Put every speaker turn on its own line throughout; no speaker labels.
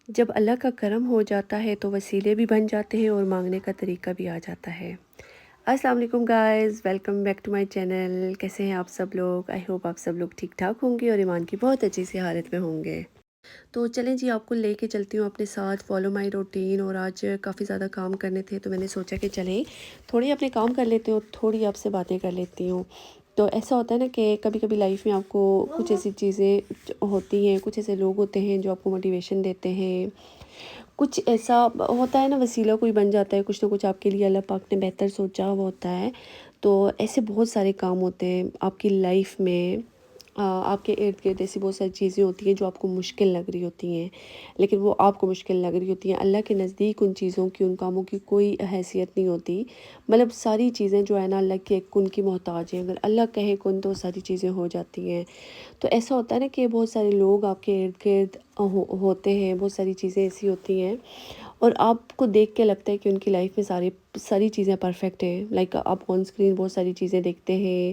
جب اللہ کا کرم ہو جاتا ہے تو وسیلے بھی بن جاتے ہیں اور مانگنے کا طریقہ بھی آ جاتا ہے۔ السلام علیکم guys, welcome back to my channel. کیسے ہیں آپ سب لوگ؟ آئی ہوپ آپ سب لوگ ٹھیک ٹھاک ہوں گے اور ایمان کی بہت اچھی سی حالت میں ہوں گے۔ تو چلیں جی، آپ کو لے کے چلتی ہوں اپنے ساتھ، فالو مائی روٹین۔ اور آج کافی زیادہ کام کرنے تھے تو میں نے سوچا کہ چلیں تھوڑی اپنے کام کر لیتے ہوں، تھوڑی آپ سے باتیں کر لیتی ہوں۔ تو ایسا ہوتا ہے نا کہ کبھی کبھی لائف میں آپ کو کچھ ایسی چیزیں ہوتی ہیں، کچھ ایسے لوگ ہوتے ہیں جو آپ کو موٹیویشن دیتے ہیں، کچھ ایسا ہوتا ہے نا، وسیلہ کوئی بن جاتا ہے، کچھ نہ کچھ آپ کے لیے اللہ پاک نے بہتر سوچا ہوا ہوتا ہے۔ تو ایسے بہت سارے کام ہوتے ہیں آپ کی لائف میں، آپ کے ارد گرد ایسی بہت ساری چیزیں ہوتی ہیں جو آپ کو مشکل لگ رہی ہوتی ہیں، لیکن وہ آپ کو مشکل لگ رہی ہوتی ہیں۔ اللہ کے نزدیک ان چیزوں کی، ان کاموں کی کوئی حیثیت نہیں ہوتی۔ مطلب ساری چیزیں جو ہے نا اللہ کے کن کی محتاج ہیں، اگر اللہ کہے کن تو ساری چیزیں ہو جاتی ہیں۔ تو ایسا ہوتا ہے نا کہ بہت سارے لوگ آپ کے ارد گرد ہوتے ہیں، بہت ساری چیزیں ایسی ہوتی ہیں اور آپ کو دیکھ کے لگتا ہے کہ ان کی لائف میں ساری چیزیں پرفیکٹ ہیں۔ لائک آپ آن اسکرین بہت ساری چیزیں دیکھتے ہیں،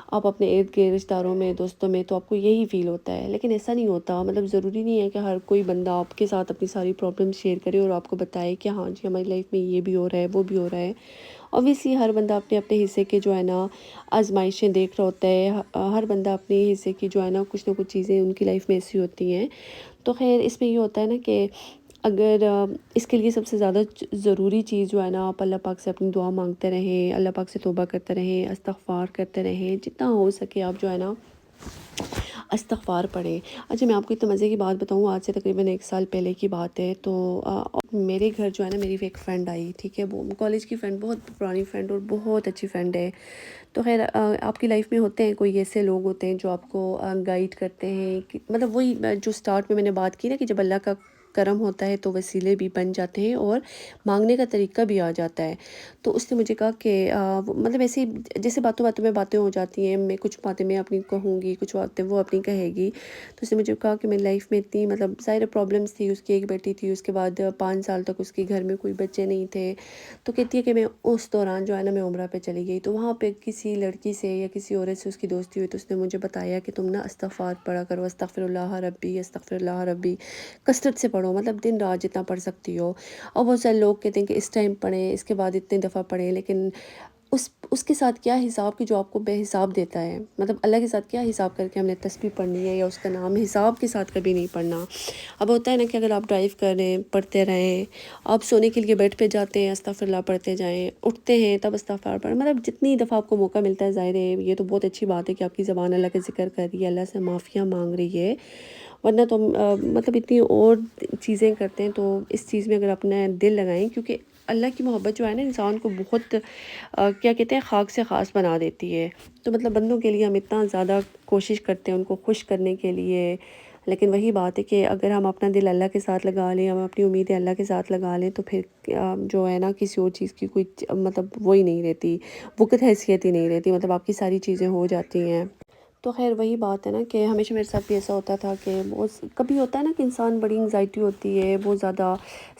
آپ اپنے ارد گرد رشتہ داروں میں، دوستوں میں، تو آپ کو یہی فیل ہوتا ہے، لیکن ایسا نہیں ہوتا۔ مطلب ضروری نہیں ہے کہ ہر کوئی بندہ آپ کے ساتھ اپنی ساری پرابلم شیئر کرے اور آپ کو بتائے کہ ہاں جی ہماری لائف میں یہ بھی ہو رہا ہے، وہ بھی ہو رہا ہے۔ اوبویسلی ہر بندہ اپنے اپنے حصے کے جو ہے نا آزمائشیں دیکھ رہا ہوتا ہے، ہر بندہ اپنے حصے کی جو ہے نا کچھ نہ کچھ چیزیں ان کی لائف میں ایسی ہوتی ہیں۔ تو خیر اس میں یہ ہوتا ہے نا کہ اگر اس کے لیے سب سے زیادہ ضروری چیز جو ہے نا، آپ اللہ پاک سے اپنی دعا مانگتے رہیں، اللہ پاک سے توبہ کرتے رہیں، استغفار کرتے رہیں، جتنا ہو سکے آپ جو ہے نا استغفار پڑھیں۔ اچھا میں آپ کو اتنے مزے کی بات بتاؤں، آج سے تقریباً 1 سال پہلے کی بات ہے۔ تو میرے گھر جو ہے نا میری ایک فرینڈ آئی، ٹھیک ہے، وہ کالج کی فرینڈ، بہت پرانی فرینڈ اور بہت اچھی فرینڈ ہے۔ تو خیر آپ کی لائف میں ہوتے ہیں کوئی ایسے لوگ ہوتے ہیں جو آپ کو گائیڈ کرتے ہیں مطلب وہی جو سٹارٹ میں نے بات کی نا کہ جب اللہ کا کرم ہوتا ہے تو وسیلے بھی بن جاتے ہیں اور مانگنے کا طریقہ بھی آ جاتا ہے۔ تو اس نے مجھے کہا کہ مطلب ایسی جیسے باتوں باتوں میں باتیں ہو جاتی ہیں، میں کچھ باتیں میں اپنی کہوں گی، کچھ باتیں وہ اپنی کہے گی۔ تو اس نے مجھے کہا کہ میری لائف میں اتنی مطلب ظاہر پرابلمس تھی، اس کی ایک بیٹی تھی، اس کے بعد 5 سال تک اس کے گھر میں کوئی بچے نہیں تھے۔ تو کہتی ہے کہ میں اس دوران جو ہے نا میں عمرہ پہ چلی گئی، تو وہاں پہ کسی لڑکی سے یا کسی عورت سے اس کی دوستی ہوئی، تو اس نے مجھے بتایا کہ تم نا استغفار پڑھا کرو، استغفر اللہ ربی، استغفر اللہ ربی، کثرت سے پڑھو، مطلب دن رات جتنا پڑھ سکتی ہو۔ اور بہت سارے لوگ کہتے ہیں کہ اس ٹائم پڑھیں، اس کے بعد اتنے دفعہ پڑھیں، لیکن اس کے ساتھ کیا حساب کی جو آپ کو بے حساب دیتا ہے، مطلب اللہ کے ساتھ کیا حساب کر کے ہم نے تسبیح پڑھنی ہے یا اس کا نام حساب کے ساتھ کبھی نہیں پڑھنا۔ اب ہوتا ہے نا کہ اگر آپ ڈرائیو کر رہے ہیں پڑھتے رہیں، آپ سونے کے لیے بیڈ پہ جاتے ہیں استغفر اللہ پڑھتے جائیں، اٹھتے ہیں تب استغفار پڑھیں، مطلب جتنی دفعہ آپ کو موقع ملتا ہے، ظاہر ہے یہ تو بہت اچھی بات ہے کہ آپ کی زبان اللہ کا ذکر کر رہی ہے، اللہ سے معافیاں مانگ رہی ہے، ورنہ تو مطلب اتنی اور چیزیں کرتے ہیں۔ تو اس چیز میں اگر اپنا دل لگائیں، کیونکہ اللہ کی محبت جو ہے نا انسان کو بہت کیا کہتے ہیں خاک سے خاص بنا دیتی ہے۔ تو مطلب بندوں کے لیے ہم اتنا زیادہ کوشش کرتے ہیں ان کو خوش کرنے کے لیے، لیکن وہی بات ہے کہ اگر ہم اپنا دل اللہ کے ساتھ لگا لیں، ہم اپنی امیدیں اللہ کے ساتھ لگا لیں، تو پھر جو ہے نا کسی اور چیز کی کوئی مطلب وہی نہیں رہتی، وقت حیثیت ہی نہیں رہتی، مطلب آپ کی ساری چیزیں ہو جاتی ہیں۔ تو خیر وہی بات ہے نا کہ ہمیشہ میرے ساتھ بھی ایسا ہوتا تھا کہ کبھی ہوتا ہے نا کہ انسان بڑی انگزائٹی ہوتی ہے بہت زیادہ،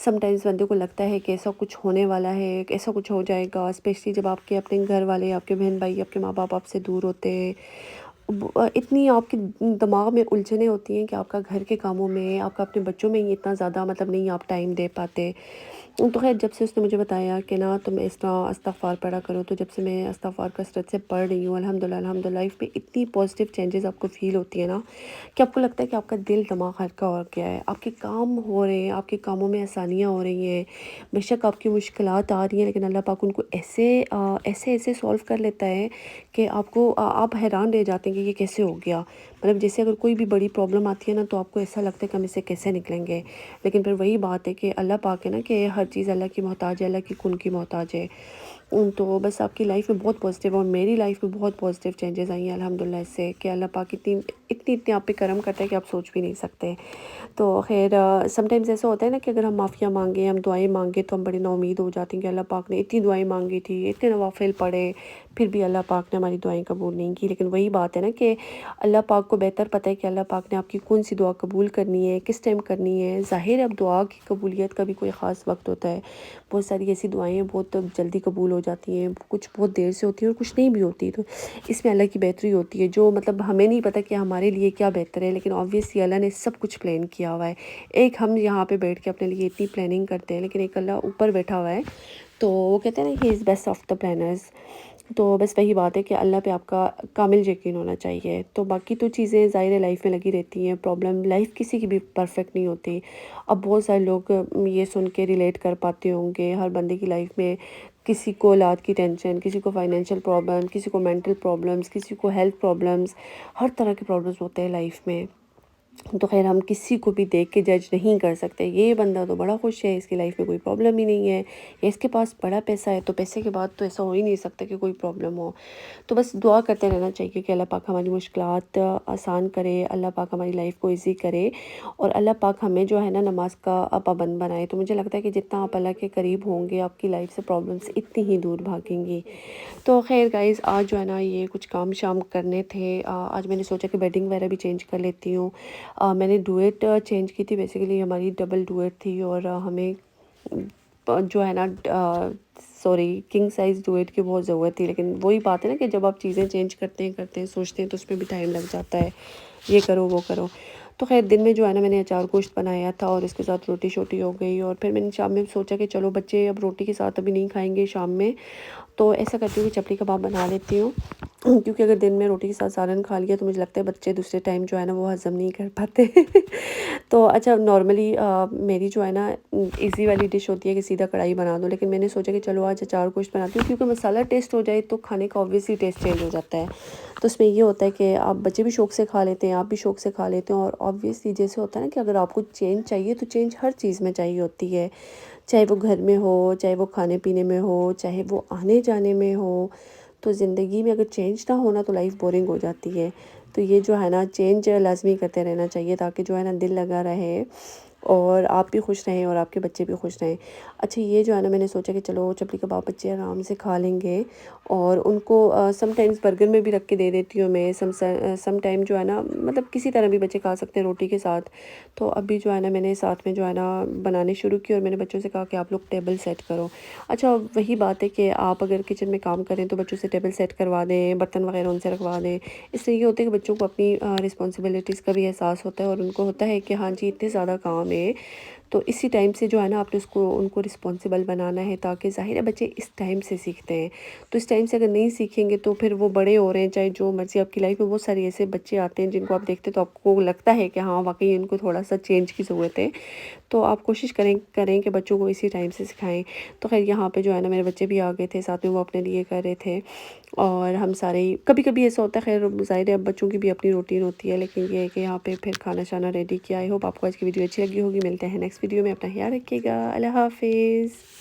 سم ٹائمز بندے کو لگتا ہے کہ ایسا کچھ ہونے والا ہے، ایسا کچھ ہو جائے گا، اسپیشلی جب آپ کے اپنے گھر والے، آپ کے بہن بھائی، آپ کے ماں باپ آپ سے دور ہوتے ہیں، اتنی آپ کے دماغ میں الجھنیں ہوتی ہیں کہ آپ کا گھر کے کاموں میں، آپ کا اپنے بچوں میں اتنا زیادہ مطلب نہیں آپ ٹائم دے پاتے۔ تو خیر جب سے اس نے مجھے بتایا کہ نا تم اس طرح استغفار پڑھا کرو، تو جب سے میں استغفار کثرت سے پڑھ رہی ہوں، الحمد للہ لائف میں اتنی پازیٹیو چینجز آپ کو فیل ہوتی ہیں نا کہ آپ کو لگتا ہے کہ آپ کا دل دماغ ہلکا ہو گیا ہے، آپ کے کام ہو رہے ہیں، آپ کے کاموں میں آسانیاں ہو رہی ہیں، بے شک آپ کی مشکلات آ رہی ہیں، لیکن اللہ پاک ان کو ایسے سولو کر لیتا ہے کہ آپ حیران رہ جاتے ہیں کہ یہ کیسے ہو گیا۔ مطلب جیسے اگر کوئی بھی بڑی پرابلم آتی ہے نا تو آپ کو ایسا لگتا ہے کہ ہم اس سے کیسے نکلیں گے، لیکن پھر وہی بات ہے کہ اللہ پاک ہے نا کہ ہر چیز اللہ کی محتاج ہے، اللہ کی کن کی محتاج ہے۔ تو بس آپ کی لائف میں بہت پازیٹیو، اور میری لائف میں بہت پازیٹیو چینجز آئی ہیں الحمدللہ اس سے، کہ اللہ پاک اتنی آپ پہ کرم کرتا ہے کہ آپ سوچ بھی نہیں سکتے۔ تو خیر سم ٹائمز ایسا ہوتا ہے نا کہ اگر ہم معافیاں مانگیں، ہم دعائیں مانگیں، تو ہم بڑے نا امید ہو جاتے ہیں کہ اللہ پاک نے اتنی دعائیں مانگی تھی، اتنے نوافل پڑھے، پھر بھی اللہ پاک نے ہماری دعائیں قبول نہیں کی۔ لیکن وہی بات ہے نا کہ اللہ پاک کو بہتر پتہ ہے کہ اللہ پاک نے آپ کی کون سی دعا قبول کرنی ہے، کس ٹائم کرنی ہے۔ ظاہر ہے اب دعا کی قبولیت کا بھی کوئی خاص وقت ہوتا ہے، بہت ساری ایسی دعائیں بہت جلدی قبول ہو جاتی ہیں، کچھ بہت دیر سے ہوتی ہیں اور کچھ نہیں بھی ہوتی، تو اس میں اللہ کی بہتری ہوتی ہے، جو مطلب ہمیں نہیں پتہ کہ ہمارے لیے کیا بہتر ہے، لیکن آبویسلی اللہ نے سب کچھ پلان کیا ہوا ہے۔ ایک ہم یہاں پہ بیٹھ کے اپنے لیے اتنی پلاننگ کرتے ہیں، لیکن ایک اللہ اوپر بیٹھا ہوا ہے، تو وہ کہتے ہیں نا he is best of the planners. تو بس وہی بات ہے کہ اللہ پہ آپ کا کامل یقین ہونا چاہیے۔ تو باقی تو چیزیں ظاہر لائف میں لگی رہتی ہیں، پرابلم لائف کسی کی بھی پرفیکٹ نہیں ہوتی۔ اب بہت سارے لوگ یہ سن کے ریلیٹ کر پاتے ہوں گے، ہر بندے کی لائف میں کسی کو اولاد کی ٹینشن، کسی کو فائنینشیل پرابلم، کسی کو مینٹل پرابلمس، کسی کو ہیلتھ پرابلمس، ہر طرح کے پرابلمس ہوتے ہیں لائف میں۔ تو خیر ہم کسی کو بھی دیکھ کے جج نہیں کر سکتے، یہ بندہ تو بڑا خوش ہے، اس کی لائف میں کوئی پرابلم ہی نہیں ہے، یا اس کے پاس بڑا پیسہ ہے، تو پیسے کے بعد تو ایسا ہو ہی نہیں سکتا کہ کوئی پرابلم ہو۔ تو بس دعا کرتے رہنا چاہیے کہ اللہ پاک ہماری مشکلات آسان کرے، اللہ پاک ہماری لائف کو ایزی کرے، اور اللہ پاک ہمیں جو ہے نا نماز کا پابند بنائے۔ تو مجھے لگتا ہے کہ جتنا آپ اللہ کے قریب ہوں گے، آپ کی لائف سے پرابلمس اتنی ہی دور بھاگیں گی۔ تو خیر گائز، آج جو ہے نا یہ کچھ کام شام کرنے تھے، آج میں نے سوچا کہ بیڈنگ وغیرہ بھی چینج کر لیتی ہوں۔ میں نے ڈویٹ چینج کی تھی، بیسیکلی ہماری ڈبل ڈویٹ تھی، اور ہمیں جو ہے نا کنگ سائز ڈویٹ کی بہت ضرورت تھی، لیکن وہی بات ہے نا کہ جب آپ چیزیں چینج کرتے ہیں سوچتے ہیں تو اس میں بھی ٹائم لگ جاتا ہے، یہ کرو وہ کرو۔ تو خیر دن میں جو ہے نا میں نے اچار گوشت بنایا تھا، اور اس کے ساتھ روٹی شوٹی ہو گئی، اور پھر میں نے شام میں سوچا کہ چلو بچے اب روٹی کے ساتھ ابھی نہیں کھائیں گے شام میں، تو ایسا کرتی ہوں کہ چپلی کباب بنا لیتی ہوں، کیونکہ اگر دن میں روٹی کے ساتھ سالن کھا لیا تو مجھے لگتا ہے بچے دوسرے ٹائم جو ہے نا وہ ہضم نہیں کر پاتے۔ تو اچھا نارملی میری جو ہے نا ایزی والی ڈش ہوتی ہے کہ سیدھا کڑھائی بنا دو، لیکن میں نے سوچا کہ چلو آج اچار گوشت بناتی ہوں، کیونکہ مسالہ ٹیسٹ ہو جائے تو کھانے کا آبویسلی ٹیسٹ چینج ہو جاتا ہے۔ تو اس میں یہ ہوتا ہے کہ آپ بچے بھی شوق سے کھا لیتے ہیں، آپ بھی شوق سے کھا لیتے ہیں، اور آبویسلی جیسے ہوتا ہے نا کہ اگر آپ کو چینج چاہیے تو چینج ہر چیز میں چاہیے ہوتی ہے، چاہے وہ گھر میں ہو، چاہے وہ کھانے پینے میں ہو، چاہے وہ آنے جانے میں ہو۔ تو زندگی میں اگر چینج نہ ہونا تو لائف بورنگ ہو جاتی ہے، تو یہ جو ہے نا چینج لازمی کرتے رہنا چاہیے، تاکہ جو ہے نا دل لگا رہے، اور آپ بھی خوش رہیں اور آپ کے بچے بھی خوش رہیں۔ اچھا یہ جو ہے نا میں نے سوچا کہ چلو چپلی کباب بچے آرام سے کھا لیں گے، اور ان کو سم ٹائمز برگر میں بھی رکھ کے دے دیتی ہوں میں، سم ٹائم جو ہے نا مطلب کسی طرح بھی بچے کھا سکتے ہیں روٹی کے ساتھ۔ تو ابھی جو ہے نا میں نے ساتھ میں جو ہے نا بنانے شروع کی، اور میں نے بچوں سے کہا کہ آپ لوگ ٹیبل سیٹ کرو۔ اچھا وہی بات ہے کہ آپ اگر کچن میں کام کریں تو بچوں سے ٹیبل سیٹ کروا دیں، برتن وغیرہ ان سے رکھوا دیں، اس سے یہ ہوتا ہے کہ بچوں کو اپنی رسپانسبلٹیز کا بھی احساس ہوتا ہے، اور ان کو ہوتا ہے کہ ہاں جی اتنے زیادہ کام ہے، تو اسی ٹائم سے جو ہے نا آپ نے ان کو رسپانسبل بنانا ہے، تاکہ ظاہر ہے بچے اس ٹائم سے سیکھتے ہیں۔ تو اس ٹائم سے اگر نہیں سیکھیں گے تو پھر وہ بڑے ہو رہے ہیں، چاہے جو مرضی آپ کی لائف میں بہت سارے ایسے بچے آتے ہیں جن کو آپ دیکھتے تو آپ کو لگتا ہے کہ ہاں واقعی ان کو تھوڑا سا چینج کی ضرورت ہے، تو آپ کوشش کریں کہ بچوں کو اسی ٹائم سے سکھائیں۔ تو خیر یہاں پہ جو ہے نا میرے بچے بھی آ گئے تھے ساتھ میں، وہ اپنے لیے کر رہے تھے، اور ہم سارے ہی کبھی کبھی ایسا ہوتا ہے، خیر ظاہر ہے اب بچوں کی بھی اپنی روٹین ہوتی ہے، لیکن یہ ہے کہ یہاں پہ پھر کھانا شانا ریڈی کیا۔ آئی ہوپ آپ کو آج کی ویڈیو اچھی لگی ہوگی، ملتے ہیں نیکسٹ ویڈیو میں، اپنا خیال رکھیے گا، اللہ حافظ۔